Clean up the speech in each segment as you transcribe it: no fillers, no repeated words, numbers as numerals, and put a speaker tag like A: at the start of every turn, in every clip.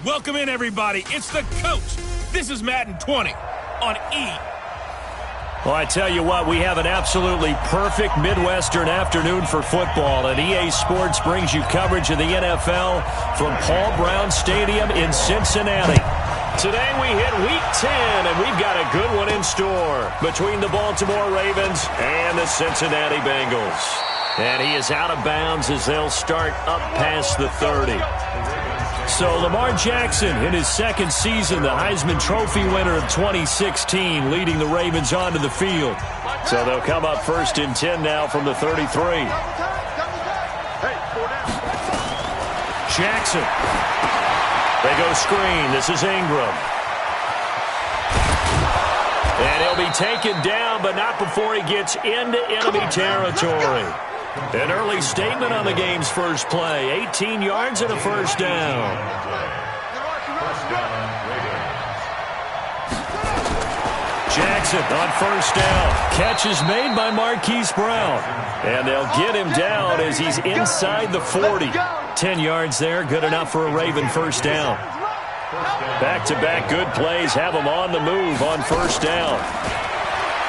A: Welcome in, everybody. It's the coach. This is Madden 20 on E.
B: Well, I tell you what, we have an absolutely perfect Midwestern afternoon for football, and EA Sports brings you coverage of the NFL from Paul Brown Stadium in Cincinnati. Today we hit week 10, and we've got a good one in store between the Baltimore Ravens and the Cincinnati Bengals. And he is out of bounds as they'll start up past the 30. So Lamar Jackson in his second season, the Heisman Trophy winner of 2016, leading the Ravens onto the field. So they'll come up first and 10 now from the 33. Jackson. They go screen. This is Ingram. And he'll be taken down, but not before he gets into enemy territory. An early statement on the game's first play. 18 yards and a first down. Jackson on first down. Catch is made by Marquise Brown. And they'll get him down as he's inside the 40. 10 yards there, good enough for a Raven first down. Back-to-back good plays have him on the move on first down.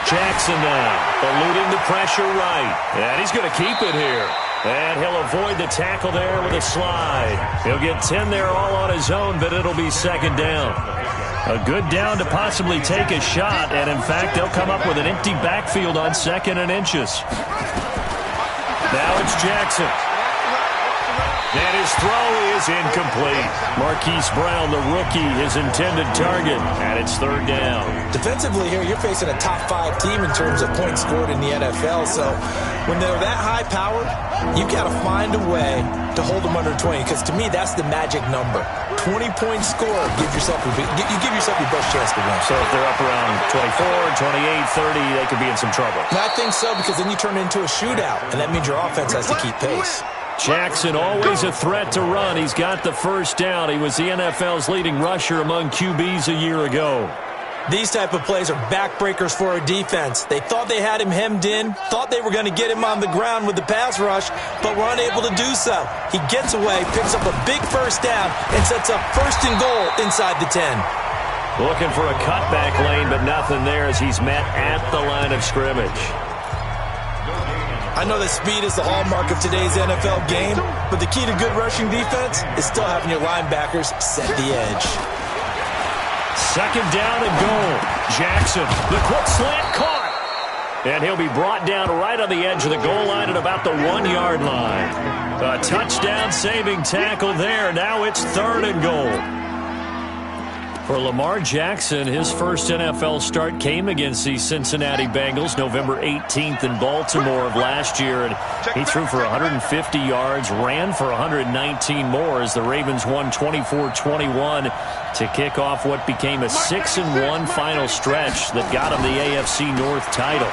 B: Jackson now, eluding the pressure right. And he's going to keep it here. And he'll avoid the tackle there with a slide. He'll get 10 there all on his own, but it'll be second down. A good down to possibly take a shot, and in fact, they'll come up with an empty backfield on second and inches. Now it's Jackson. And his throw is incomplete. Marquise Brown, the rookie, his intended target, and it's third down.
C: Defensively here, you're facing a top 5 team in terms of points scored in the NFL, so when they're that high-powered, you've got to find a way to hold them under 20, because to me, that's the magic number. 20-point score, you give yourself your best chance to win.
B: So if they're up around 24, 28, 30, they could be in some trouble.
C: And I think so, because then you turn it into a shootout, and that means your offense has to keep pace.
B: Jackson, always a threat to run. He's got the first down. He was the NFL's leading rusher among QBs a year ago.
C: These type of plays are backbreakers for a defense. They thought they had him hemmed in, thought they were going to get him on the ground with the pass rush, but were unable to do so. He gets away, picks up a big first down, and sets up first and goal inside the 10.
B: Looking for a cutback lane, but nothing there as he's met at the line of scrimmage.
C: I know that speed is the hallmark of today's NFL game, but the key to good rushing defense is still having your linebackers set the edge.
B: Second down and goal. Jackson, the quick slant caught. And he'll be brought down right on the edge of the goal line at about the 1-yard line. A touchdown-saving tackle there. Now it's third and goal. For Lamar Jackson, his first NFL start came against the Cincinnati Bengals November 18th in Baltimore of last year. And he threw for 150 yards, ran for 119 more as the Ravens won 24-21 to kick off what became a 6-1 final stretch that got him the AFC North title.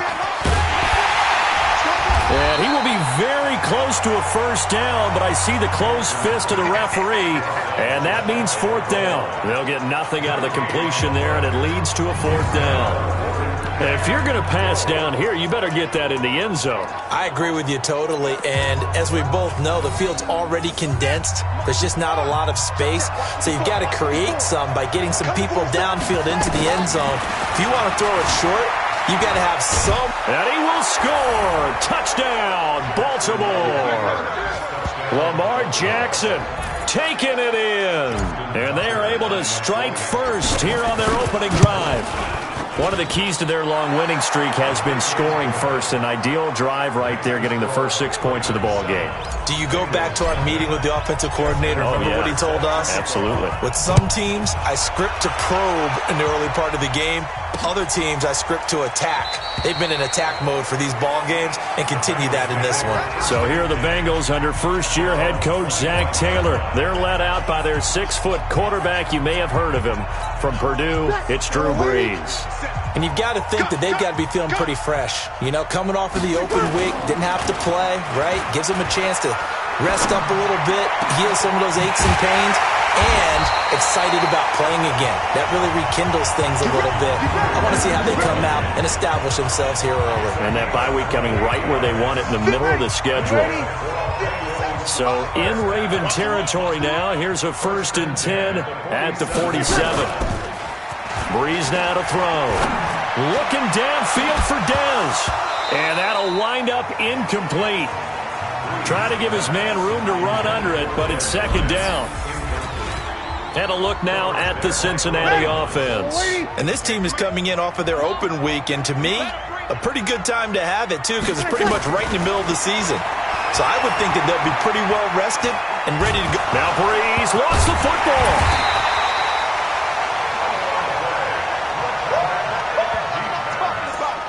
B: And he will be very close to a first down, but I see the closed fist of the referee, and that means fourth down. They'll get nothing out of the completion there, and it leads to a fourth down. If you're going to pass down here, you better get that in the end zone.
C: I agree with you totally, and as we both know, the field's already condensed. There's just not a lot of space, so you've got to create some by getting some people downfield into the end zone. If you want to throw it short, you've got to have some.
B: And he will score. Touchdown, Baltimore. Lamar Jackson taking it in. And they are able to strike first here on their opening drive. One of the keys to their long winning streak has been scoring first. An ideal drive right there, getting the first 6 points of the ball game.
C: Do you go back to our meeting with the offensive coordinator? Remember what he told us?
B: Absolutely.
C: With some teams, I script to probe in the early part of the game. Other teams, I script to attack. They've been in attack mode for these ball games and continue that in this one.
B: So here are the Bengals under first-year head coach Zach Taylor. They're led out by their 6-foot quarterback. You may have heard of him. From Purdue, it's Drew Brees.
C: And you've got to think that they've got to be feeling pretty fresh. You know, coming off of the open week, didn't have to play, right? Gives them a chance to rest up a little bit, heal some of those aches and pains, and excited about playing again. That really rekindles things a little bit. I want to see how they come out and establish themselves here early.
B: And that bye week coming right where they want it, in the middle of the schedule. So in Raven territory now. Here's a 1st and 10 at the 47. Breeze now to throw. Looking downfield for Dez. And that'll wind up incomplete. Try to give his man room to run under it, but it's 2nd down. And a look now at the Cincinnati offense.
C: And this team is coming in off of their open week, and to me, a pretty good time to have it, too, because it's pretty much right in the middle of the season. So I would think that they'll be pretty well rested and ready to go.
B: Now Breeze lost the football.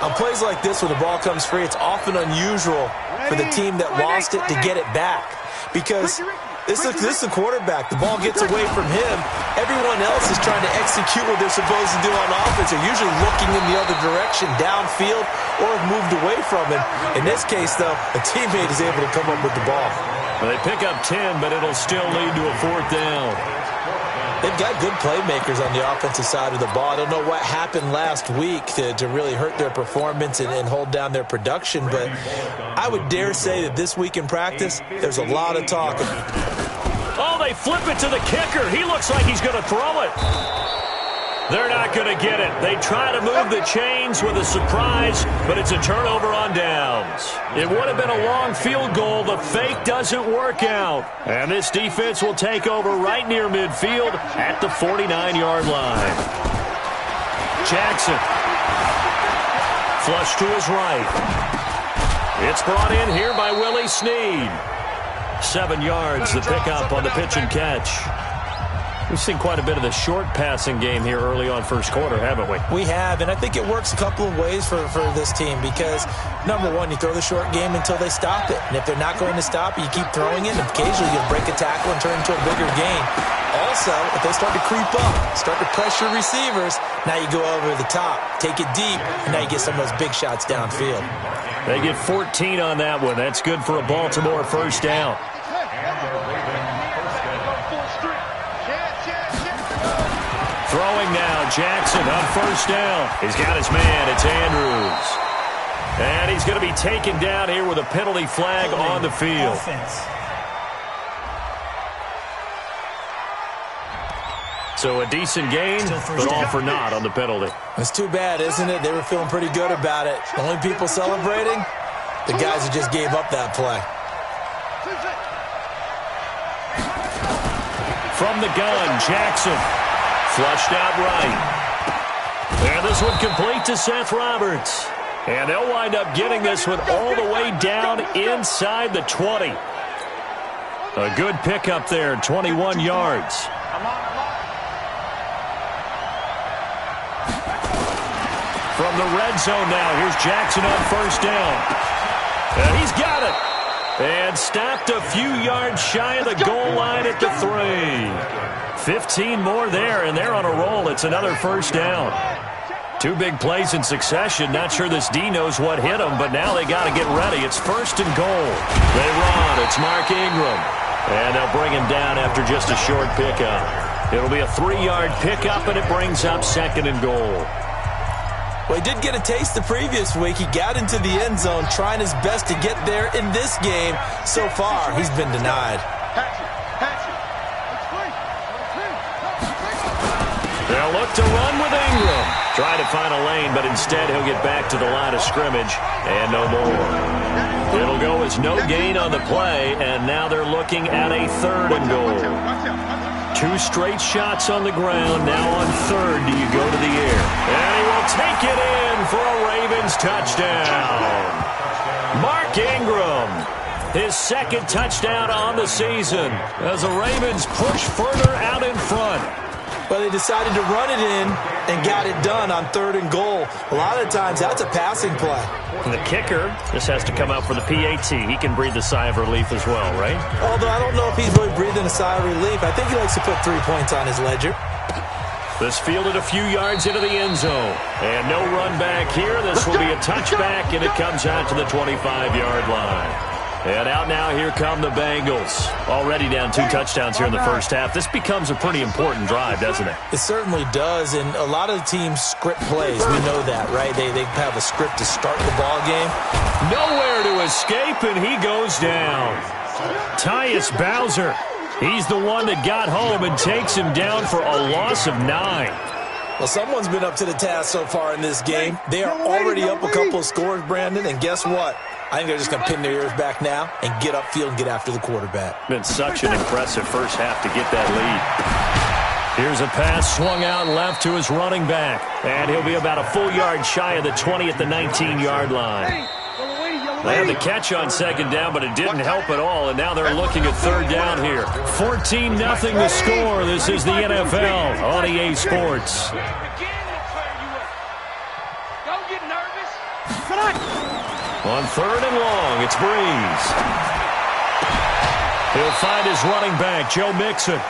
C: On plays like this where the ball comes free, it's often unusual for the team that lost it to get it back. Because this is a quarterback. The ball gets away from him. Everyone else is trying to execute what they're supposed to do on offense. They're usually looking in the other direction, downfield, or have moved away from it. In this case, though, a teammate is able to come up with the ball.
B: Well, they pick up 10, but it'll still lead to a 4th down.
C: They've got good playmakers on the offensive side of the ball. I don't know what happened last week to really hurt their performance and hold down their production, but I would dare say that this week in practice, there's a lot of talk.
B: Oh, they flip it to the kicker. He looks like he's going to throw it. They're not going to get it. They try to move the chains with a surprise, but it's a turnover on downs. It would have been a long field goal. The fake doesn't work out. And this defense will take over right near midfield at the 49-yard line. Jackson. Flush to his right. It's brought in here by Willie Snead. 7 yards, the pickup on the pitch and catch. We've seen quite a bit of the short passing game here early on first quarter, haven't we?
C: We have, and I think it works a couple of ways for this team because, number one, you throw the short game until they stop it. And if they're not going to stop it, you keep throwing it, and occasionally you'll break a tackle and turn into a bigger gain. Also, if they start to creep up, start to pressure receivers, now you go over the top, take it deep, and now you get some of those big shots downfield.
B: They get 14 on that one. That's good for a Baltimore 1st down. Throwing now, Jackson on 1st down. He's got his man, it's Andrews. And he's going to be taken down here with a penalty flag on the field. So a decent gain, but all for naught on the penalty.
C: It's too bad, isn't it? They were feeling pretty good about it. The only people celebrating, the guys who just gave up that play.
B: From the gun, Jackson. Flushed out right. And this one complete to Seth Roberts. And they'll wind up getting this one all the way down inside the 20. A good pickup there, 21 yards. From the red zone now, here's Jackson on 1st down. And he's got it. And stopped a few yards shy of the goal line at the 3. 15 more there, and they're on a roll. It's another 1st down. 2 big plays in succession. Not sure this D knows what hit them, but now they got to get ready. It's 1st and goal. They run. It's Mark Ingram. And they'll bring him down after just a short pickup. It'll be a 3-yard pickup, and it brings up 2nd and goal.
C: Well, he did get a taste the previous week. He got into the end zone trying his best to get there in this game. So far, he's been denied.
B: They'll look to run with Ingram. Try to find a lane, but instead he'll get back to the line of scrimmage and no more. It'll go as no gain on the play, and now they're looking at a 3rd and goal. 2 straight shots on the ground. Now on 3rd, do you go to the air? And he will take it in for a Ravens touchdown. Mark Ingram, his 2nd touchdown on the season as the Ravens push further out in front.
C: Well, they decided to run it in and got it done on 3rd and goal. A lot of times, that's a passing play.
B: And the kicker just has to come out for the PAT. He can breathe a sigh of relief as well, right?
C: Although I don't know if he's really breathing a sigh of relief. I think he likes to put 3 points on his ledger.
B: This fielded a few yards into the end zone. And no run back here. This will be a touchback, and it comes out to the 25-yard line. And out now, here come the Bengals. Already down 2 touchdowns here in the first half. This becomes a pretty important drive, doesn't it?
C: It certainly does, and a lot of teams script plays. We know that, right? They have a script to start the ball game.
B: Nowhere to escape, and he goes down. Tyus Bowser. He's the one that got home and takes him down for a loss of 9.
C: Well, someone's been up to the task so far in this game. They are already up a couple of scores, Brandon, and guess what? I think they're just going to pin their ears back now and get upfield and get after the quarterback.
B: Been such an impressive first half to get that lead. Here's a pass swung out left to his running back, and he'll be about a full yard shy of the 20 at the 19-yard line. They had the catch on second down, but it didn't help at all, and now they're looking at third down here. 14-0 the score. This is the NFL on EA Sports. On third and long, it's Breeze. He'll find his running back, Joe Mixon.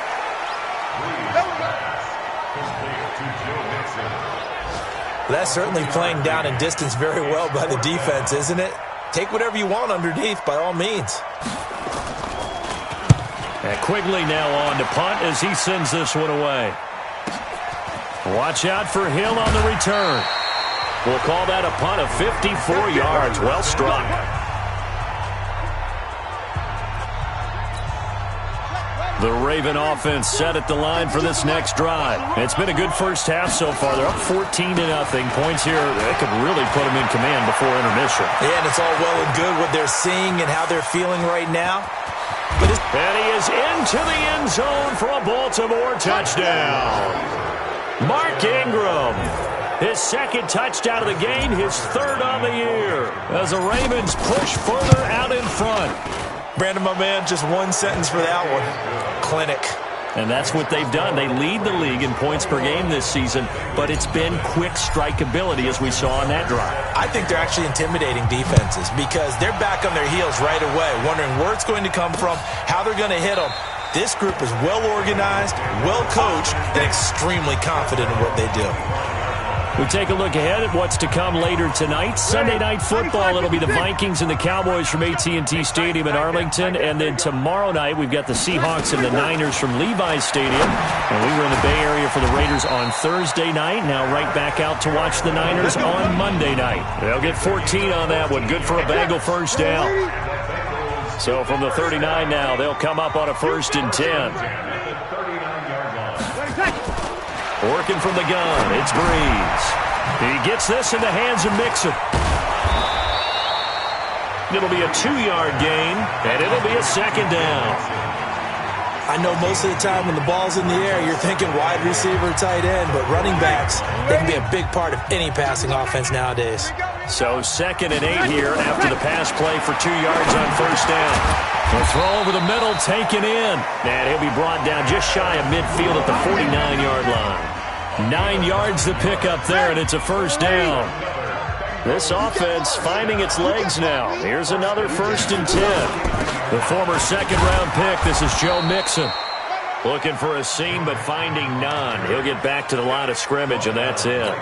C: That's certainly playing down and distance very well by the defense, isn't it? Take whatever you want underneath, by all means.
B: And Quigley now on to punt as he sends this one away. Watch out for Hill on the return. We'll call that a punt of 54 yards. Well struck. The Raven offense set at the line for this next drive. It's been a good first half so far. They're up 14-0. Points here, they could really put them in command before intermission.
C: Yeah, and it's all well and good what they're seeing and how they're feeling right now.
B: And he is into the end zone for a Baltimore touchdown. Mark Ingram, his second touchdown of the game, his third on the year, as the Ravens push further out in front.
C: Brandon, my man, just one sentence for that one. Clinic.
B: And that's what they've done. They lead the league in points per game this season, but it's been quick strike ability as we saw on that drive.
C: I think they're actually intimidating defenses because they're back on their heels right away, wondering where it's going to come from, how they're going to hit them. This group is well organized, well coached, and extremely confident in what they do.
B: We take a look ahead at what's to come later tonight. Sunday Night Football, it'll be the Vikings and the Cowboys from AT&T Stadium in Arlington. And then tomorrow night, we've got the Seahawks and the Niners from Levi's Stadium. And we were in the Bay Area for the Raiders on Thursday night. Now right back out to watch the Niners on Monday night. They'll get 14 on that one. Good for a Bengal first down. So from the 39 now, they'll come up on a 1st and 10. Working from the gun, it's Breeze. He gets this in the hands of Mixon. It'll be a 2-yard gain, and it'll be a second down.
C: I know most of the time when the ball's in the air, you're thinking wide receiver, tight end, but running backs, they can be a big part of any passing offense nowadays.
B: So 2nd and 8 here after the pass play for 2 yards on 1st down. The throw over the middle, taken in, and he'll be brought down just shy of midfield at the 49-yard line. 9 yards to pick up there, and it's a 1st down. This offense finding its legs now. Here's another 1st and 10. The former 2nd-round pick, this is Joe Mixon. Looking for a seam, but finding none. He'll get back to the line of scrimmage, and that's it.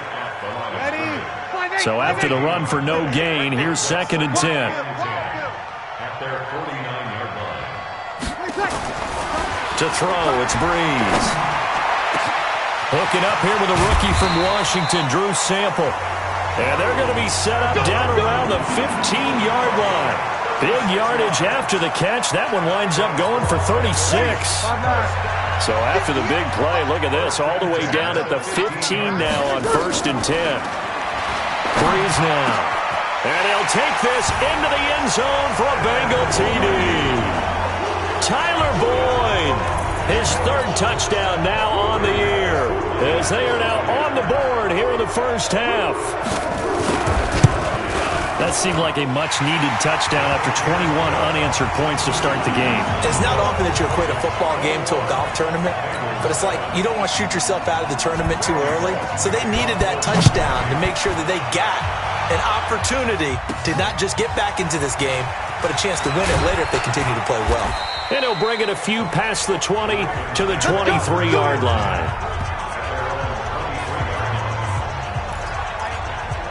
B: So after the run for no gain, here's 2nd and 10. To throw, it's Breeze. Hooking up here with a rookie from Washington, Drew Sample. And they're going to be set up down around the 15-yard line. Big yardage after the catch. That one winds up going for 36. So after the big play, look at this, all the way down at the 15 now on 1st and 10. Breeze now. And he'll take this into the end zone for a Bengal TD. Tyler Boyd, his 3rd touchdown now on the year, as they are now on the board here in the first half. That seemed like a much-needed touchdown after 21 unanswered points to start the game.
C: It's not often that you equate a football game to a golf tournament, but it's like you don't want to shoot yourself out of the tournament too early. So they needed that touchdown to make sure that they got an opportunity to not just get back into this game, but a chance to win it later if they continue to play well.
B: And he'll bring it a few past the 20 to the 23-yard line.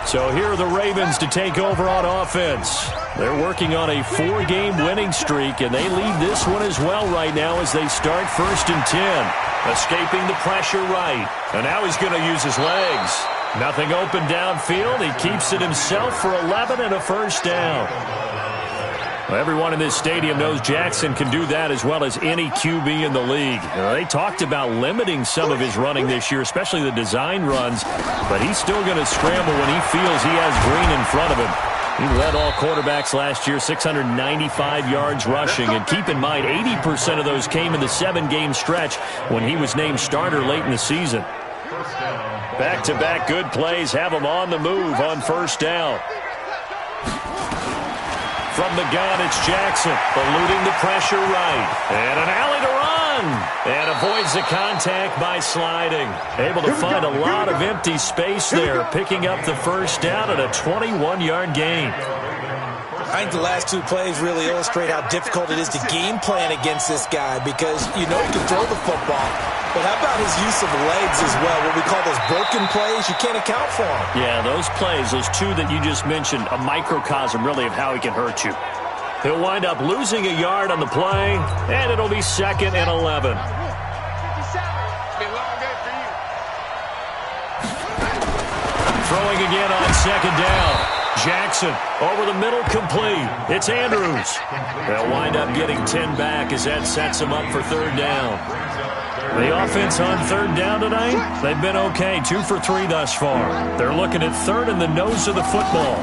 B: So here are the Ravens to take over on offense. They're working on a 4-game winning streak, and they lead this one as well right now as they start 1st and 10. Escaping the pressure right. And now he's going to use his legs. Nothing open downfield. He keeps it himself for 11 and a 1st down. Everyone in this stadium knows Jackson can do that as well as any QB in the league. They talked about limiting some of his running this year, especially the design runs, but he's still going to scramble when he feels he has green in front of him. He led all quarterbacks last year, 695 yards rushing, and keep in mind 80% of those came in the 7-game stretch when he was named starter late in the season. Back-to-back good plays have him on the move on first down. From the gun, it's Jackson, eluding the pressure right. And an alley to run. And avoids the contact by sliding. Able to find a lot of empty space there, picking up the first down at a 21-yard gain.
C: I think the last two plays really illustrate how difficult it is to game plan against this guy because you know he can throw the football. But how about his use of legs as well? What we call those broken plays, you can't account for them.
B: Yeah, those plays, those two that you just mentioned, a microcosm really of how he can hurt you. He'll wind up losing a yard on the play, and it'll be 2nd and 11. Throwing again on 2nd down. Jackson over the middle, complete. It's Andrews. They'll wind up getting 10 back as that sets them up for 3rd down. The offense on 3rd down tonight, they've been okay, 2 for 3 thus far. They're looking at 3rd in the nose of the football.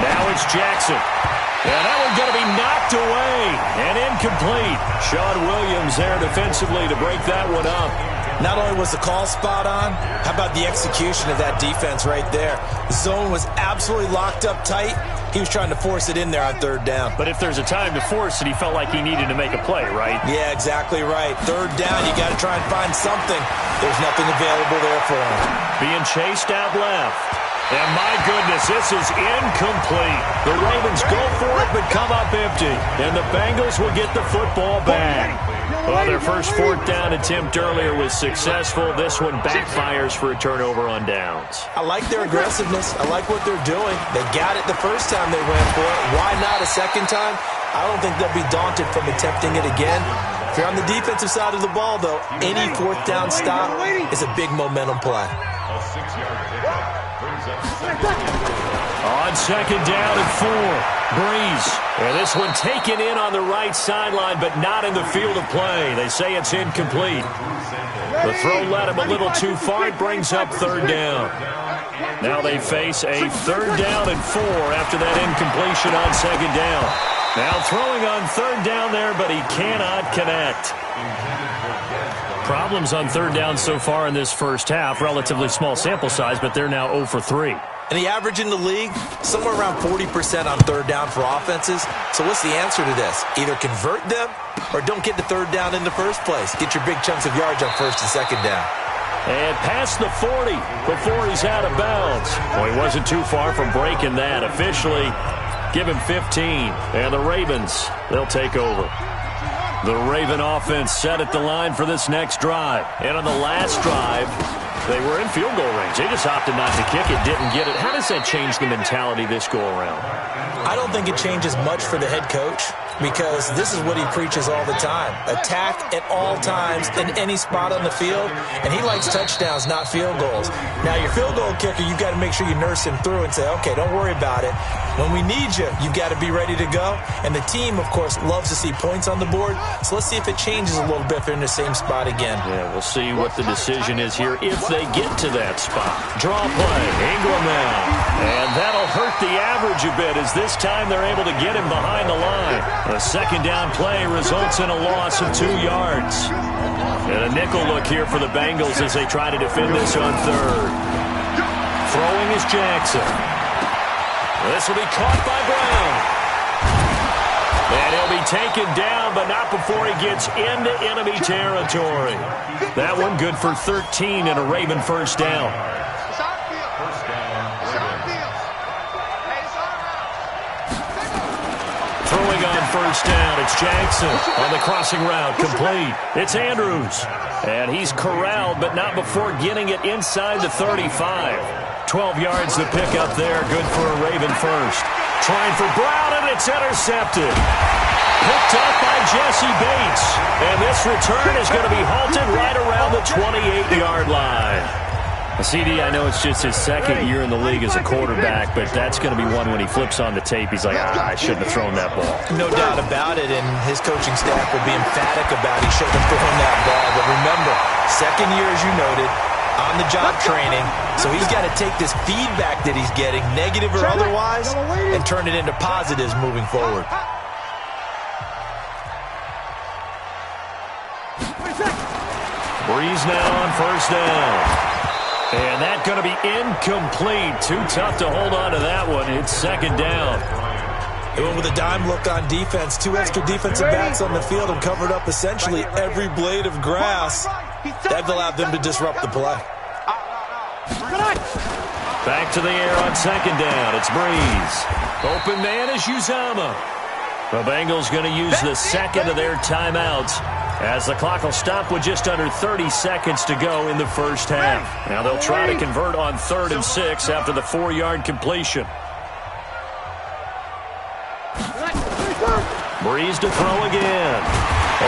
B: Now it's Jackson. And that one's going to be knocked away and incomplete. Sean Williams there defensively to break that one up.
C: Not only was the call spot on, how about the execution of that defense right there? The zone was absolutely locked up tight. He was trying to force it in there on 3rd down.
B: But if there's a time to force it, he felt like he needed to make a play, right?
C: Yeah, exactly right. 3rd down, you got to try and find something. There's nothing available there for him.
B: Being chased out left. And my goodness, this is incomplete. The Ravens go for it but come up empty. And the Bengals will get the football back. Well, their first 4th down attempt earlier was successful. This one backfires for a turnover on downs.
C: I like their aggressiveness. I like what they're doing. They got it the first time they went for it. Why not a second time? I don't think they'll be daunted from attempting it again. If you're on the defensive side of the ball, though, any 4th down stop is a big momentum play.
B: On 2nd down and 4, Breeze. And this one taken in on the right sideline, but not in the field of play. They say it's incomplete. The throw led him a little too far. It brings up 3rd down. Now they face a 3rd down and 4 after that incompletion on 2nd down. Now throwing on 3rd down there, but he cannot connect. Problems on 3rd down so far in this first half. Relatively small sample size, but they're now 0 for 3.
C: And the average in the league, somewhere around 40% on 3rd down for offenses. So what's the answer to this? Either convert them or don't get the 3rd down in the first place. Get your big chunks of yards on 1st and 2nd down.
B: And past the 40 before he's out of bounds. Well, he wasn't too far from breaking that. Officially, give him 15. And the Ravens, they'll take over. The Raven offense set at the line for this next drive. And on the last drive, they were in field goal range. They just opted not to kick it, didn't get it. How does that change the mentality this go around?
C: I don't think it changes much for the head coach because this is what he preaches all the time. Attack at all times in any spot on the field, and he likes touchdowns, not field goals. Now, your field goal kicker, you've got to make sure you nurse him through and say, okay, don't worry about it. When we need you, you've got to be ready to go. And the team, of course, loves to see points on the board. So let's see if it changes a little bit if they're in the same spot again.
B: Yeah, we'll see what the decision is here if they get to that spot. Draw play, Ingram now. And that'll hurt the average a bit as this time they're able to get him behind the line. A 2nd down play results in a loss of 2 yards. And a nickel look here for the Bengals as they try to defend this on 3rd. Throwing is Jackson. This will be caught by Brown. And he'll be taken down, but not before he gets into enemy territory. That one good for 13 and a Raven 1st down. Throwing on 1st down, it's Jackson on the crossing route, complete. It's Andrews. And he's corralled, but not before getting it inside the 35. 12 yards to pick up there, good for a Raven 1st. Trying for Brown, and it's intercepted. Picked up by Jesse Bates. And this return is going to be halted right around the 28-yard line. CD, I know it's just his second year in the league as a quarterback, but that's going to be one when he flips on the tape. He's like, I shouldn't have thrown that ball.
C: No doubt about it, and his coaching staff will be emphatic about he shouldn't have thrown that ball. But remember, second year, as you noted, on-the-job training, so he's got to take this feedback that he's getting, negative or otherwise, and turn it into positives moving forward.
B: Breeze now on first down. And that's going to be incomplete. Too tough to hold on to that one. It's second down.
C: They went with a dime look on defense. 2 extra defensive backs on the field and covered up essentially every blade of grass. That allowed them to disrupt the play.
B: Back to the air on second down. It's Breeze. Open man is Uzama. The Bengals going to use the second of their timeouts, as the clock will stop with just under 30 seconds to go in the first half. Now they'll try to convert on 3rd and 6 after the 4-yard completion. Breeze to throw again.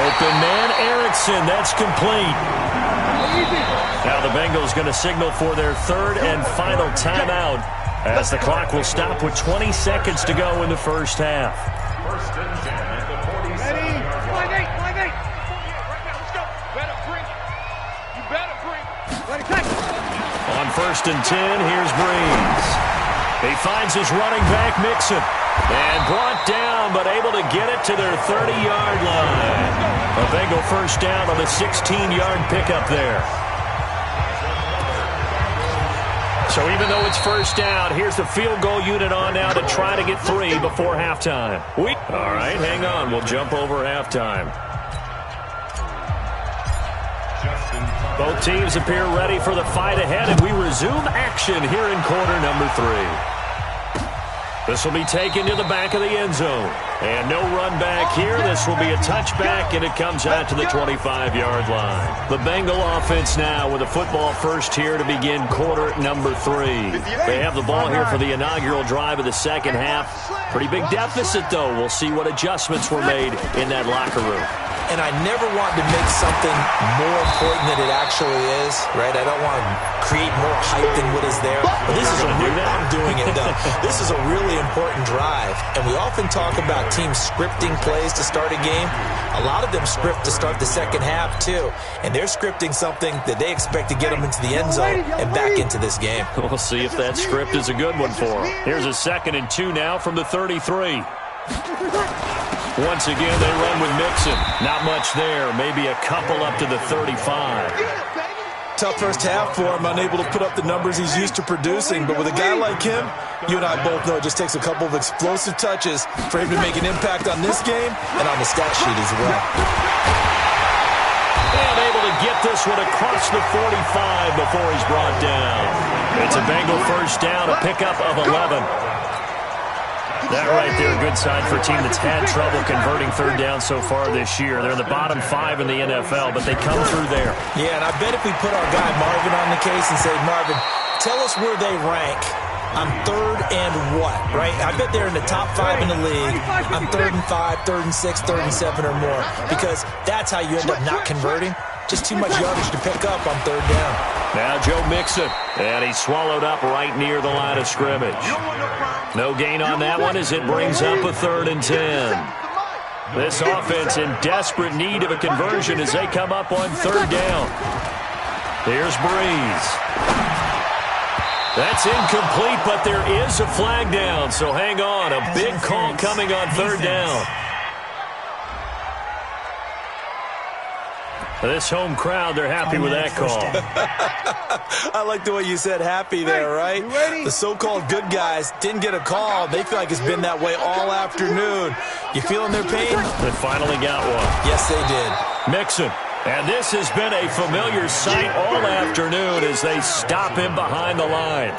B: Open man, Erickson. That's complete. Now the Bengals going to signal for their 3rd and final timeout, as the clock will stop with 20 seconds to go in the first half.
D: First and 10 at the 47. Ready? 5-8.
B: On 1st and 10, here's Breeze. He finds his running back, Mixon. And brought down, but able to get it to their 30-yard line. A Bengal first down on the 16-yard pickup there. So even though it's first down, here's the field goal unit on now to try to get 3 before halftime. All right, hang on. We'll jump over halftime. Both teams appear ready for the fight ahead, and we resume action here in quarter number 3. This will be taken to the back of the end zone. And no run back here. This will be a touchback, and it comes out to the 25-yard line. The Bengal offense now with a football first here to begin quarter number 3. They have the ball here for the inaugural drive of the second half. Pretty big deficit, though. We'll see what adjustments were made in that locker room.
C: And I never want to make something more important than it actually is, right? I don't want to create more hype than what is there. But this is I'm doing it, though. This is a really important drive. And we often talk about teams scripting plays to start a game. A lot of them script to start the second half, too. And they're scripting something that they expect to get them into the end zone and back into this game.
B: We'll see if that script is a good one for them. Here's a 2nd and 2 now from the 33. Once again, they run with Mixon. Not much there. Maybe a couple up to the 35.
C: Tough first half for him, unable to put up the numbers he's used to producing. But with a guy like him, you and I both know it just takes a couple of explosive touches for him to make an impact on this game and on the stat sheet as well.
B: And able to get this one across the 45 before he's brought down. It's a Bengal first down, a pickup of 11. That right there, a good sign for a team that's had trouble converting third down so far this year. They're in the bottom 5 in the NFL, but they come through there.
C: Yeah, and I bet if we put our guy Marvin on the case and say, Marvin, tell us where they rank on 3rd and what, right? I bet they're in the top 5 in the league on 3rd and 5, 3rd and 6, 3rd and 7 or more, because that's how you end up not converting. Just too much yardage to pick up on 3rd down.
B: Now Joe Mixon, and he's swallowed up right near the line of scrimmage. No gain on that one as it brings up a 3rd and 10. This offense in desperate need of a conversion as they come up on 3rd down. Here's Breeze. That's incomplete, but there is a flag down, so hang on. A big call coming on 3rd down. This home crowd, they're happy with that call.
C: I like the way you said happy there, right? The so-called good guys didn't get a call. They feel like it's been that way all afternoon. You feeling their pain?
B: They finally got one.
C: Yes, they did.
B: Mixon. And this has been a familiar sight all afternoon as they stop him behind the line.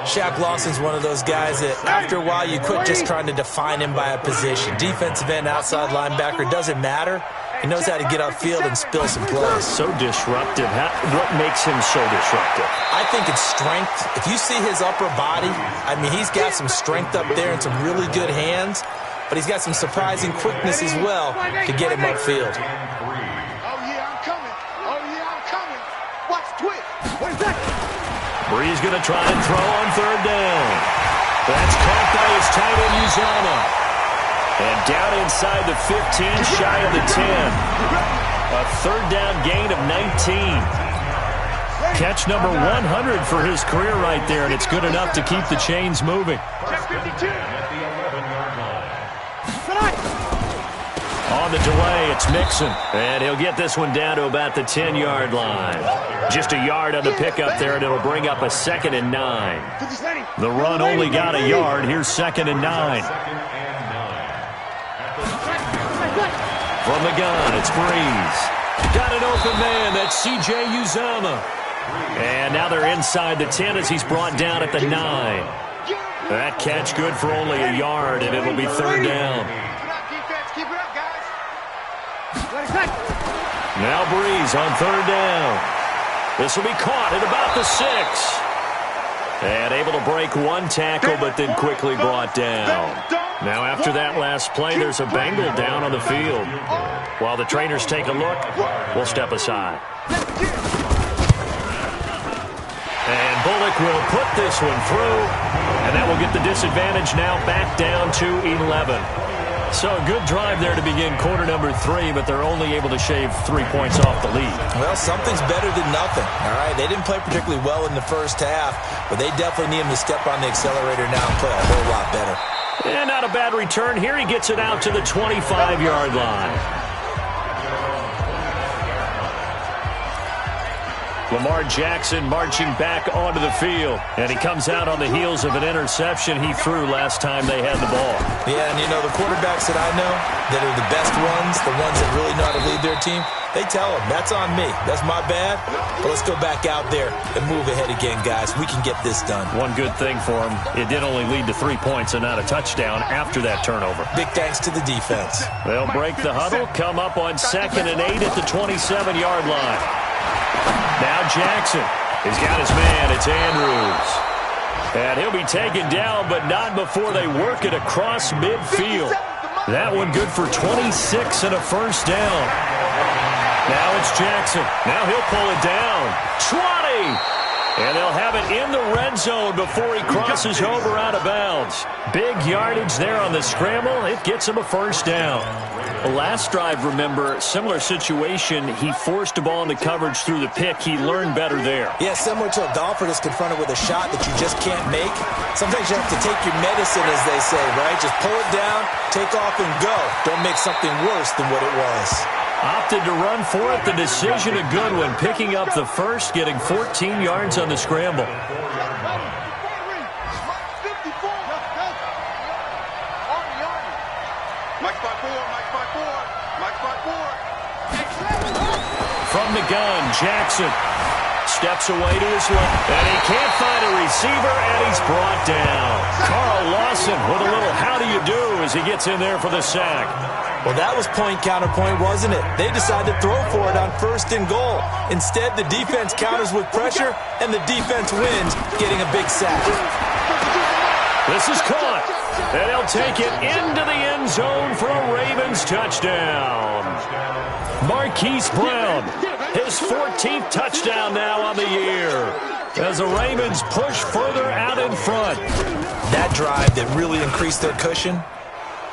C: Shaq Lawson's one of those guys that after a while you quit just trying to define him by a position. Defensive end, outside linebacker, doesn't matter. He knows how to get upfield and spill some plays.
B: So disruptive. What makes him so disruptive?
C: I think it's strength. If you see his upper body, I mean, he's got some strength up there and some really good hands, but he's got some surprising quickness as well to get him upfield.
D: Oh, yeah, I'm coming. Watch twitch. What is that?
B: Bree's going to try and throw on third down. That's caught by his tight end, Uzomah. And down inside the 15, shy of the 10. A third down gain of 19. Catch number 100 for his career right there, and it's good enough to keep the chains moving. On the delay, it's Mixon, and he'll get this one down to about the 10-yard line. Just a yard on the pickup there, and it'll bring up a 2nd and 9. The run only got a yard. Here's 2nd and 9. From the gun, it's Breeze. Got an open man. That's C.J. Uzomah. And now they're inside the 10 as he's brought down at the 9. That catch good for only a yard, and it'll be third down. Now Breeze on third down. This will be caught at about the 6. And able to break one tackle, but then quickly brought down. Now after that last play, there's a Bengal down on the field. While the trainers take a look, we'll step aside. And Bullock will put this one through, and that will get the disadvantage now back down to 11. So a good drive there to begin quarter number 3, but they're only able to shave 3 points off the lead.
C: Well, something's better than nothing, all right? They didn't play particularly well in the first half, but they definitely need him to step on the accelerator now and play a whole lot better.
B: And not a bad return. Here he gets it out to the 25-yard line. Lamar Jackson marching back onto the field. And he comes out on the heels of an interception he threw last time they had the ball.
C: Yeah, and you know, the quarterbacks that I know that are the best ones, the ones that really know how to lead their team, they tell them, that's on me. That's my bad. But let's go back out there and move ahead again, guys. We can get this done.
B: One good thing for him, it did only lead to 3 points and not a touchdown after that turnover.
C: Big thanks to the defense.
B: They'll break the huddle, come up on 2nd and 8 at the 27-yard line. Now Jackson. He's got his man. It's Andrews. And he'll be taken down, but not before they work it across midfield. That one good for 26 and a first down. Now it's Jackson. Now he'll pull it down. 20! And they'll have it in the red zone before he crosses over out of bounds. Big yardage there on the scramble. It gets him a first down. The last drive, remember, similar situation. He forced the ball into coverage through the pick. He learned better there.
C: Yeah, similar to a golfer that's confronted with a shot that you just can't make. Sometimes you have to take your medicine, as they say, right? Just pull it down, take off, and go. Don't make something worse than what it was.
B: Opted to run for it. The decision a good one. Picking up the first, getting 14 yards on the scramble. From the gun, Jackson steps away to his left. And he can't find a receiver, and he's brought down. Carl Lawson with a little how do you do as he gets in there for the sack.
C: Well, that was point counterpoint, wasn't it? They decided to throw for it on 1st and goal. Instead, the defense counters with pressure, and the defense wins, getting a big sack.
B: This is caught, and they'll take it into the end zone for a Ravens touchdown. Marquise Brown, his 14th touchdown now on the year, as the Ravens push further out in front.
C: That drive that really increased their cushion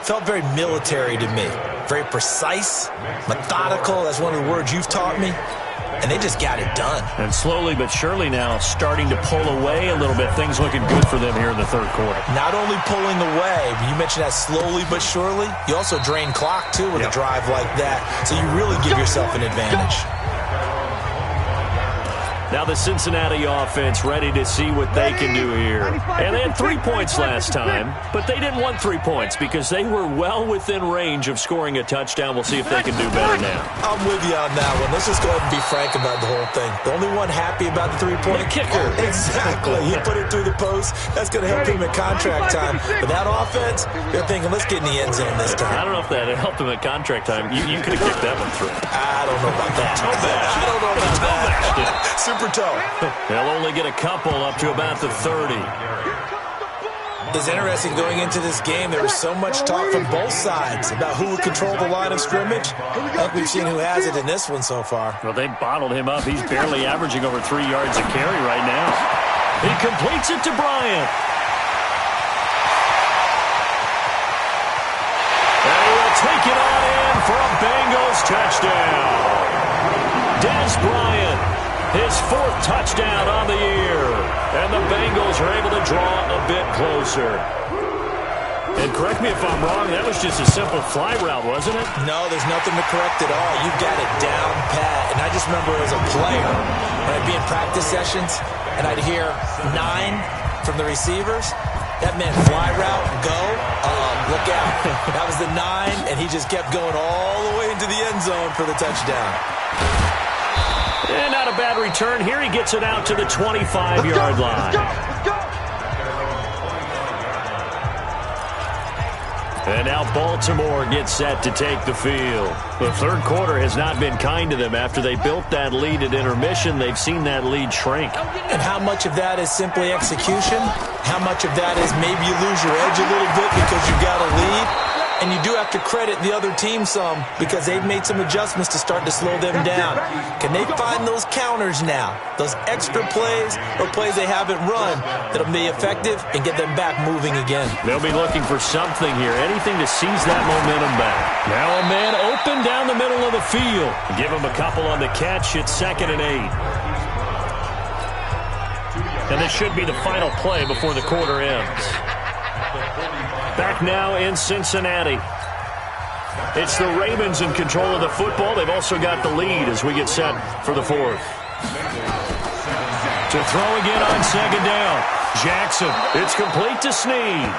C: felt very military to me. Very precise, methodical. That's one of the words you've taught me. And they just got it done.
B: And slowly but surely now starting to pull away a little bit. Things looking good for them here in the third quarter.
C: Not only pulling away, you mentioned that slowly but surely. You also drain clock, too, with a drive like that. So you really give yourself an advantage.
B: Now the Cincinnati offense ready to see what they can do here. And they had 3 points last time, but they didn't want 3 points because they were well within range of scoring a touchdown. We'll see if they can do better now.
C: I'm with you on that one. Let's just go ahead and be frank about the whole thing. The only one happy about the 3-point
B: kicker.
C: Exactly. He put it through the post. That's going to help him at contract time. But that offense, they're thinking, let's get in the end zone this time.
B: I don't know if that helped him at contract time. You could have kicked that one through.
C: I don't know about that.
B: Toe bash.
C: I don't know about that. Super toe.
B: They'll only get a couple up to about the 30.
C: It's interesting going into this game. There was so much talk from both sides about who would control the line of scrimmage. I think we've seen who has it in this one so far.
B: Well, they bottled him up. He's barely averaging over 3 yards a carry right now. He completes it to Bryant. And he will take it on in for a Bengals touchdown. Dez Bryant, his 4th touchdown on the year. And the Bengals are able to draw a bit closer. And correct me if I'm wrong, that was just a simple fly route, wasn't it?
C: No, there's nothing to correct at all. You've got it down pat. And I just remember as a player, when I'd be in practice sessions, and I'd hear 9 from the receivers, that meant fly route, go, look out. That was the 9, and he just kept going all the way into the end zone for the touchdown.
B: And not a bad return. Here he gets it out to the 25-yard line.
D: Let's go.
B: And now Baltimore gets set to take the field. The third quarter has not been kind to them. After they built that lead at intermission, they've seen that lead shrink.
C: And how much of that is simply execution? How much of that is maybe you lose your edge a little bit because you've got a lead? And you do have to credit the other team some because they've made some adjustments to start to slow them down. Can they find those counters now, those extra plays or plays they haven't run that'll be effective and get them back moving again?
B: They'll be looking for something here, anything to seize that momentum back. Now a man open down the middle of the field. Give him a couple on the catch. It's 2nd and 8. And this should be the final play before the quarter ends. Back now in Cincinnati. It's the Ravens in control of the football. They've also got the lead as we get set for the 4th. To throw again on 2nd down. Jackson. It's complete to Snead.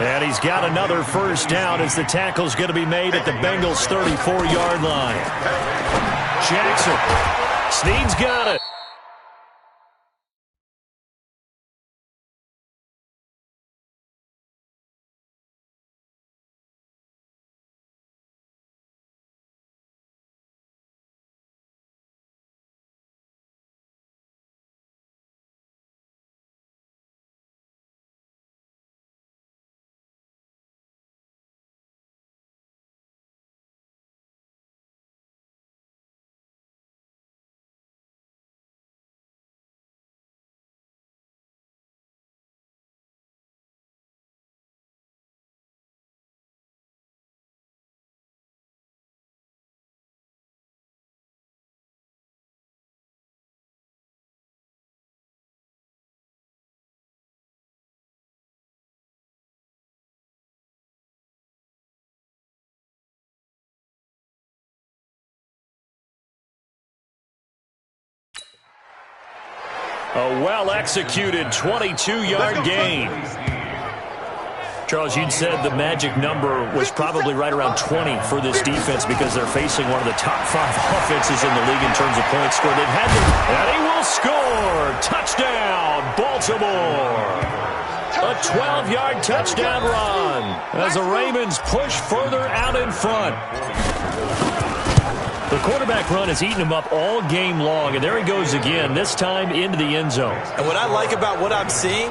B: And he's got another first down as the tackle's going to be made at the Bengals' 34-yard line. Jackson. Snead's got it. A well-executed 22-yard gain. Charles, you'd said the magic number was probably right around 20 for this defense because they're facing one of the top 5 offenses in the league in terms of points scored. They've had them, and he will score. Touchdown, Baltimore. A 12-yard touchdown run as the Ravens push further out in front. The quarterback run has eaten him up all game long, and there he goes again, this time into the end zone.
C: And what I like about what I'm seeing,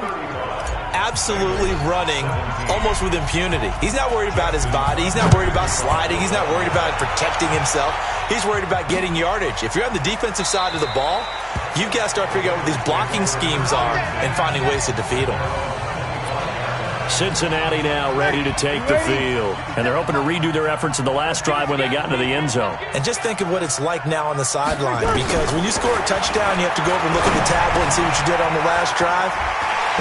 C: absolutely running almost with impunity. He's not worried about his body. He's not worried about sliding. He's not worried about protecting himself. He's worried about getting yardage. If you're on the defensive side of the ball, you've got to start figuring out what these blocking schemes are and finding ways to defeat them.
B: Cincinnati now ready to take the field. And they're hoping to redo their efforts in the last drive when they got into the end zone.
C: And just think of what it's like now on the sideline, because when you score a touchdown, you have to go over and look at the tablet and see what you did on the last drive.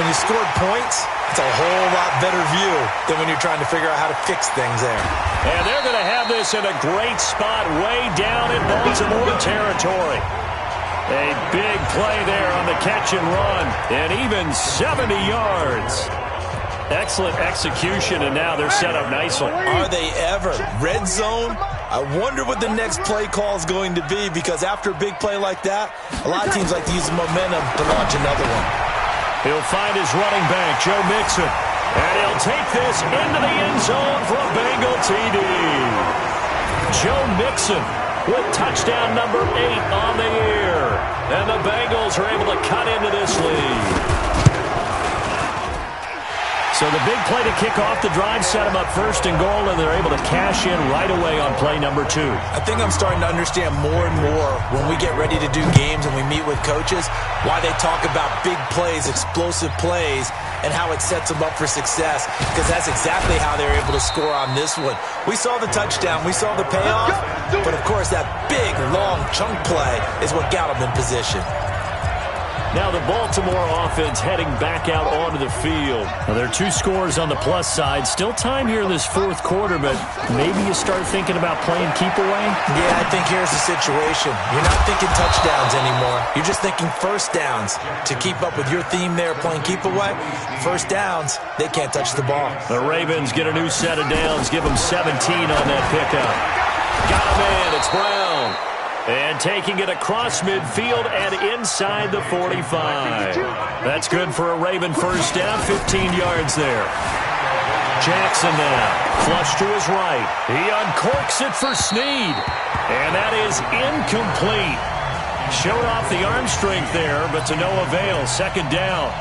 C: When you scored points, it's a whole lot better view than when you're trying to figure out how to fix things there.
B: And they're going to have this in a great spot way down in Baltimore territory. A big play there on the catch and run, and even 70 yards. Excellent execution, and now they're set up nicely.
C: Are they ever? Red zone? I wonder what the next play call is going to be, because after a big play like that, a lot of teams like to use the momentum to launch another one.
B: He'll find his running back, Joe Mixon, and he'll take this into the end zone for a Bengal TD. Joe Mixon with touchdown number 8 on the year, and the Bengals are able to cut into this lead. So the big play to kick off the drive set them up first and goal, and they're able to cash in right away on play number 2.
C: I think I'm starting to understand more and more when we get ready to do games and we meet with coaches why they talk about big plays, explosive plays, and how it sets them up for success, because that's exactly how they were able to score on this one. We saw the touchdown, we saw the payoff, but of course that big, long chunk play is what got them in position.
B: Now the Baltimore offense heading back out onto the field. Now there are 2 scores on the plus side. Still time here in this fourth quarter, but maybe you start thinking about playing keep away?
C: Yeah, I think here's the situation. You're not thinking touchdowns anymore. You're just thinking first downs. To keep up with your theme there, playing keep away, first downs, they can't touch the ball.
B: The Ravens get a new set of downs, give them 17 on that pickup. Got a man, it's Brown. And taking it across midfield and inside the 45. That's good for a Raven first down, 15 yards there. Jackson now, flush to his right. He uncorks it for Snead. And that is incomplete. Showed off the arm strength there, but to no avail. Second down.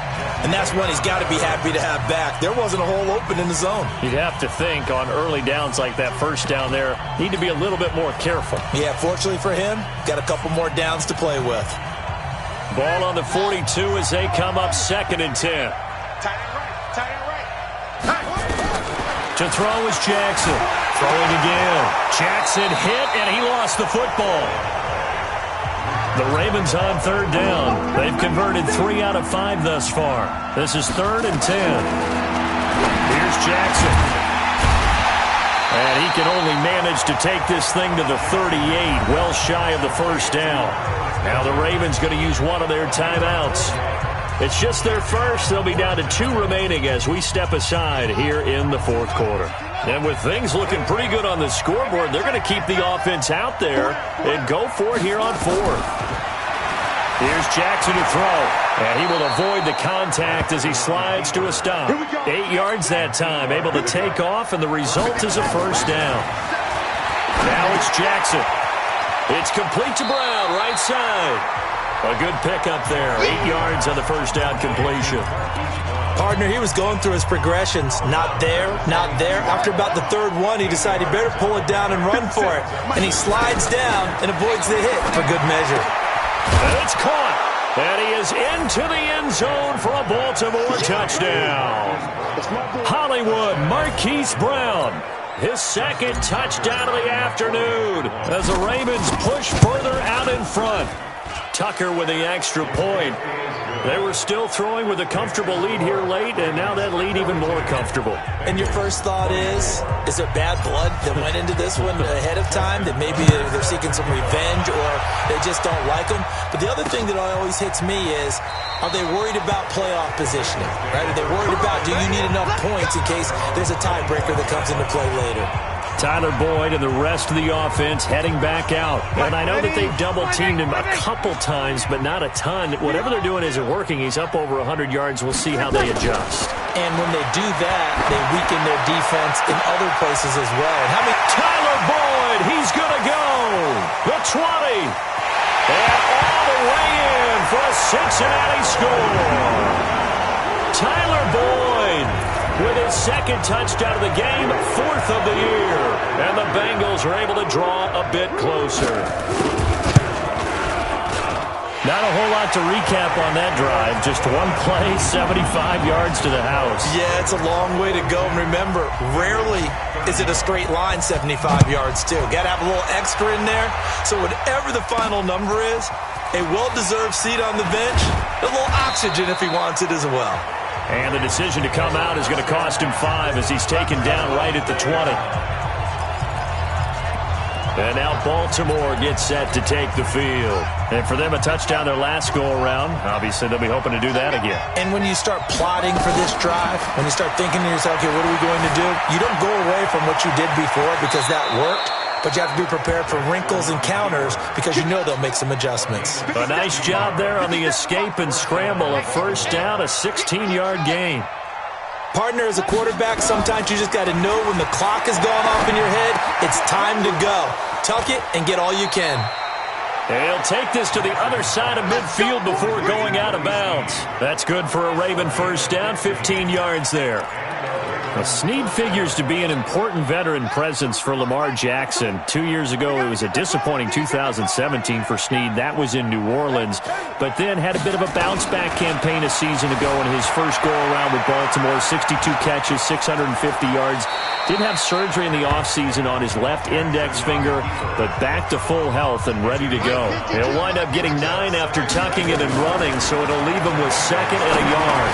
C: And that's one he's got to be happy to have back. There wasn't a hole open in the zone.
B: You'd have to think on early downs like that first down there, need to be a little bit more careful.
C: Yeah, fortunately for him, got a couple more downs to play with.
B: Ball on the 42 as they come up 2nd and 10.
D: Tight end right.
B: To throw is Jackson. Throwing again. Jackson hit, and he lost the football. The Ravens on 3rd down. They've converted 3 out of 5 thus far. This is 3rd and 10. Here's Jackson. And he can only manage to take this thing to the 38, well shy of the first down. Now the Ravens going to use one of their timeouts. It's just their first. They'll be down to 2 remaining as we step aside here in the fourth quarter. And with things looking pretty good on the scoreboard, they're going to keep the offense out there and go for it here on 4th. Here's Jackson to throw, and he will avoid the contact as he slides to a stop. 8 yards that time, able to take off, and the result is a first down. Now it's Jackson. It's complete to Brown, right side. A good pickup there, 8 yards on the first down completion.
C: Partner, he was going through his progressions. Not there, not there. After about the 3rd one, he decided he better pull it down and run for it. And he slides down and avoids the hit for good measure.
B: And it's caught. And he is into the end zone for a Baltimore touchdown. Hollywood, Marquise Brown. His 2nd touchdown of the afternoon as the Ravens push further out in front. Tucker with the extra point. They were still throwing with a comfortable lead here late, and now that lead even more comfortable.
C: And your first thought is there bad blood that went into this one ahead of time, that maybe they're seeking some revenge or they just don't like them? But the other thing that always hits me is, are they worried about playoff positioning? Right? Are they worried about, do you need enough points in case there's a tiebreaker that comes into play later?
B: Tyler Boyd and the rest of the offense heading back out. And I know that they've double-teamed him a couple times, but not a ton. Whatever they're doing isn't working. He's up over 100 yards. We'll see how they adjust.
C: And when they do that, they weaken their defense in other places as well. And how many...
B: Tyler Boyd, he's going to go. The 20. And all the way in for a Cincinnati score. Tyler Boyd with his 2nd touchdown of the game, 4th of the year. And the Bengals are able to draw a bit closer. Not a whole lot to recap on that drive. Just one play, 75 yards to the house.
C: Yeah, it's a long way to go. And remember, rarely is it a straight line 75 yards, too. Got to have a little extra in there. So whatever the final number is, a well-deserved seat on the bench, a little oxygen if he wants it as well.
B: And the decision to come out is going to cost him 5 as he's taken down right at the 20. And now Baltimore gets set to take the field. And for them, a touchdown their last go-around. Obviously, they'll be hoping to do that again.
C: And when you start plotting for this drive, when you start thinking to yourself, okay, what are we going to do? You don't go away from what you did before because that worked. But you have to be prepared for wrinkles and counters because you know they'll make some adjustments.
B: A nice job there on the escape and scramble. A first down, a 16-yard gain.
C: Partner, as a quarterback, sometimes you just got to know when the clock has gone off in your head, it's time to go. Tuck it and get all you can.
B: He'll take this to the other side of midfield before going out of bounds. That's good for a Raven first down, 15 yards there. Well, Snead figures to be an important veteran presence for Lamar Jackson. 2 years ago, it was a disappointing 2017 for Snead. That was in New Orleans, but then had a bit of a bounce-back campaign a season ago in his first go-around with Baltimore. 62 catches, 650 yards. Did have surgery in the offseason on his left index finger, but back to full health and ready to go. He'll wind up getting 9 after tucking it and running, so it'll leave him with 2nd and a yard.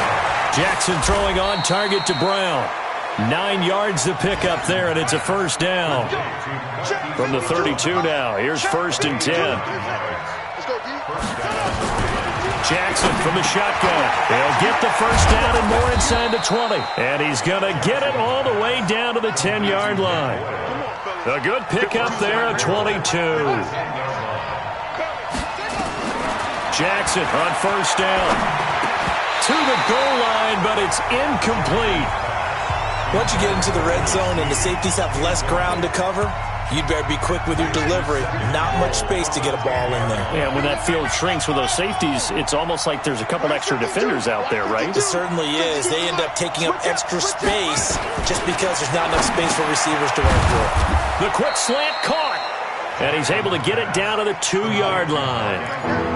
B: Jackson throwing on target to Brown. 9 yards to pick up there, and it's a first down. From the 32 now, here's 1st and 10. Jackson from the shotgun. He'll get the first down and more inside the 20. And he's going to get it all the way down to the 10-yard line. A good pickup there at 22. Jackson on first down. To the goal line, but it's incomplete.
C: Once you get into the red zone and the safeties have less ground to cover, you'd better be quick with your delivery. Not much space to get a ball in there.
B: Yeah, when that field shrinks with those safeties, it's almost like there's a couple extra defenders out there, right?
C: It certainly is. They end up taking up extra space just because there's not enough space for receivers to run through.
B: The quick slant caught. And he's able to get it down to the 2-yard line.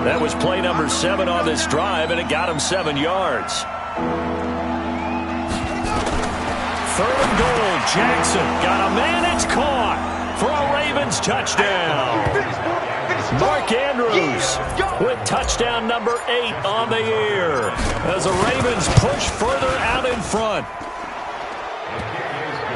B: That was play number 7 on this drive, and it got him 7 yards. 3rd and goal. Jackson got a man. It's caught for a Ravens touchdown. Mark Andrews with touchdown number 8 on the year as the Ravens push further out in front.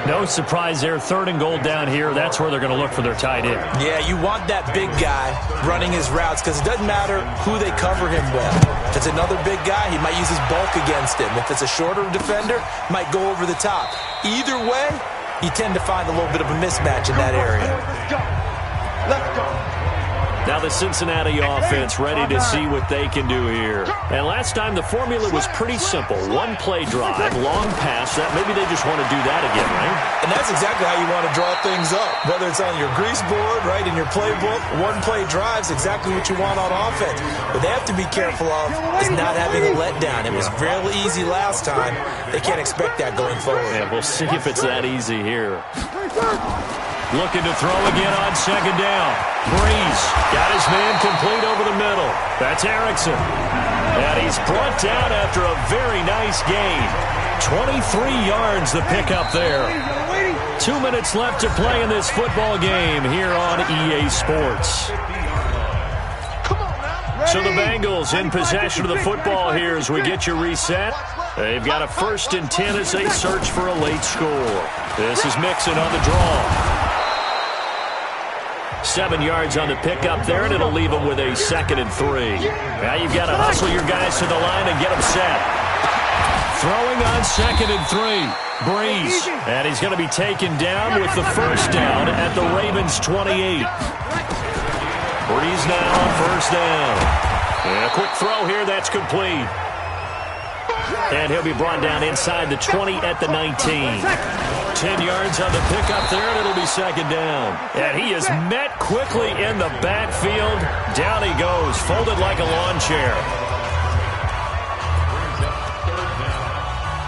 B: No surprise there. 3rd and goal down here. That's where they're going to look for their tight end.
C: Yeah, you want that big guy running his routes because it doesn't matter who they cover him with. If it's another big guy, he might use his bulk against him. If it's a shorter defender, he might go over the top. Either way, you tend to find a little bit of a mismatch in that area.
D: Let's go.
B: Now the Cincinnati offense ready to see what they can do here. And last time the formula was pretty simple. 1-play drive, long pass. That maybe they just want to do that again, right?
C: And that's exactly how you want to draw things up. Whether it's on your grease board, right, in your playbook, 1-play drive's exactly what you want on offense. What they have to be careful of is not having a letdown. It was real easy last time. They can't expect that going forward.
B: Yeah, we'll see if it's that easy here. Looking to throw again on 2nd down. Breeze got his man complete over the middle. That's Erickson. And he's brought down after a very nice gain. 23 yards the pickup there. 2 minutes left to play in this football game here on EA Sports. So the Bengals in possession of the football here as we get you reset. They've got a 1st and 10 as they search for a late score. This is Mixon on the draw. 7 yards on the pickup there, and it'll leave them with a 2nd and 3. Now you've got to hustle your guys to the line and get them set. Throwing on 2nd and 3. Breeze. And he's going to be taken down with the first down at the Ravens' 28. Breeze now on 1st down. And a quick throw here, that's complete. And he'll be brought down inside the 20 at the 19. 10 yards on the pickup there, and it'll be 2nd down. And he is met quickly in the backfield. Down he goes, folded like a lawn chair.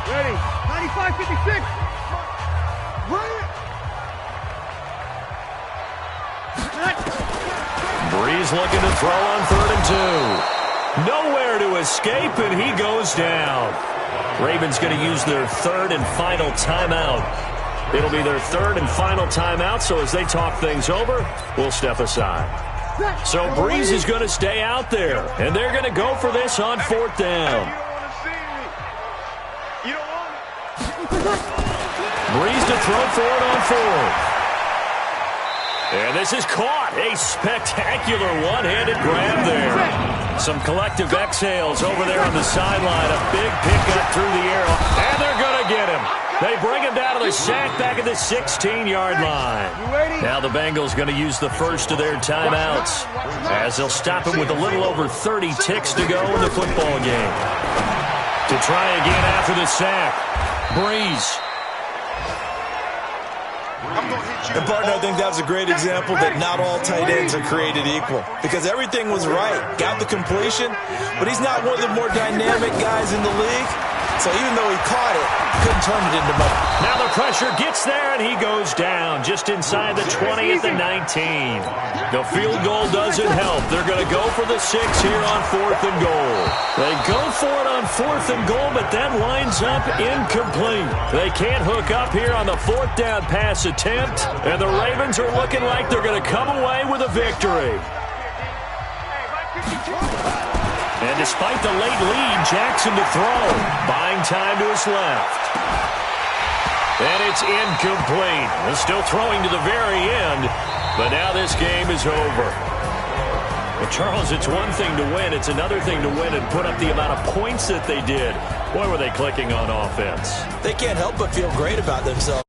D: Ready. 95-56.
B: Breeze looking to throw on 3rd and 2. Nowhere to escape, and he goes down. Ravens going to use their 3rd and final timeout. It'll be their 3rd and final timeout, so as they talk things over, we'll step aside. So Breeze is going to stay out there, and they're going to go for this on 4th down. Breeze to throw for it on 4th. And this is caught. A spectacular one-handed grab there. Some collective exhales over there on the sideline. A big pickup through the air. And they're going to get him. They bring him down to the sack back at the 16-yard line. Now the Bengals going to use the first of their timeouts as they'll stop him with a little over 30 ticks to go in the football game. To try again after the sack. Breeze.
C: And, partner, I think that was a great example that not all tight ends are created equal, because everything was right. Got the completion, but he's not one of the more dynamic guys in the league. So even though he caught it, couldn't turn it into money.
B: Now the pressure gets there, and he goes down just inside the 20 at the 19. The field goal doesn't help. They're going to go for the 6 here on 4th and goal. They go for it on 4th and goal, but that winds up incomplete. They can't hook up here on the 4th down pass attempt, and the Ravens are looking like they're going to come away with a victory. And despite the late lead, Jackson to throw. Buying time to his left. And it's incomplete. They're still throwing to the very end, but now this game is over. Well, Charles, it's one thing to win. It's another thing to win and put up the amount of points that they did. Boy, were they clicking on offense.
C: They can't help but feel great about themselves.